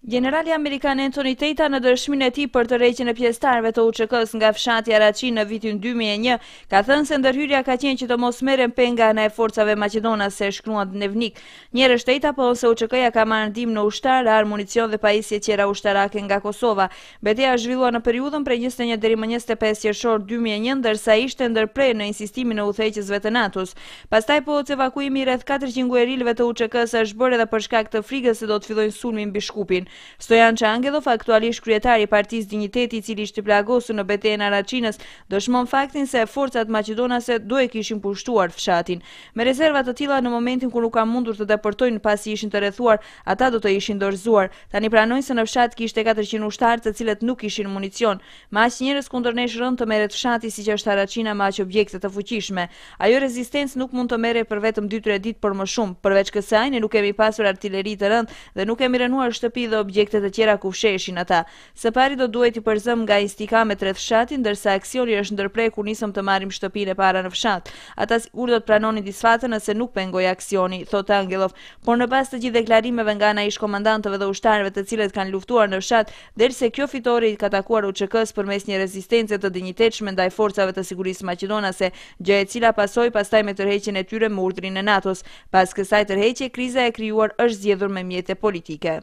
Generali Amerikan Anthony Tata në dëshminë e tij për tërheqjen e pjesëtarëve të UÇK-s nga fshati Araçi në vitin 2001, ka thënë se ndërhyrja ka qenë që të mos merren penga ana e forcave maqedonase, shkruan Dnevnik. Njerëz Tata po se UÇK-ja ka marrë ndihmë në ushtar, armë, municion dhe pajisje qera ushtarake nga Kosova. Betejë zhvillua në periudhën prej 21 deri më 25 qershor 2001, ndërsa ishte ndërprerë në insistimin e udhëheqësve të NATO-s. Pastaj po evakuimi rreth 400 guerilëve të UÇK-s është bërë edhe për shkak të frikës se do të fillojnë sulmin mbi Shkupin. Stojan Çangellov, aktualisht kryetari i Partisë Dinjiteti, i cili ishte plagosur në betejën e Araçinës, dëshmon faktin se forcat maqedonase do e kishin pushtuar fshatin. Me rezerva të tilla, në momentin kur nuk kanë mundur të deportojnë pasi ishin të rrethuar, ata do të ishin dorëzuar. Tani pranojnë se në fshat kishte 400 ushtarë, të cilët nuk kishin municion. Me aq njerëz kundër nesh rënd të merret fshati siç është Araçina me aq objekte të fuqishme. Ajo rezistencë nuk mund të merret për vetëm 2-3 ditë por më shumë. Përveç kësaj, ne nuk kemi pasur artilleri të rënd dhe nuk kemi rënuar shtëpi dhe objekte të tjera ku fsheheshin ata. Së pari do duhet i përzëm nga istikamet rreth fshatit, ndërsa aksioni është ndërprer kur nisëm të marrim shtëpinë e para në fshat. Ata sigurisht do të pranonin disfatën nëse nuk pengoj aksioni, thot Angellov, por në bazë të gjithë deklarimeve nga ana e ish-komandantëve dhe ushtarëve të cilët kanë luftuar në fshat, derisa kjo fitore i ka takuar UÇK-s përmes një rezistence të dinjitetshme ndaj forcave të sigurisë maqedonase, gjë e cila pasoi pastaj me tërheqjen e tyre me urdhrin e NATO-s. Pas kësaj tërheqje, kriza e krijuar është zgjedhur me mjete politike.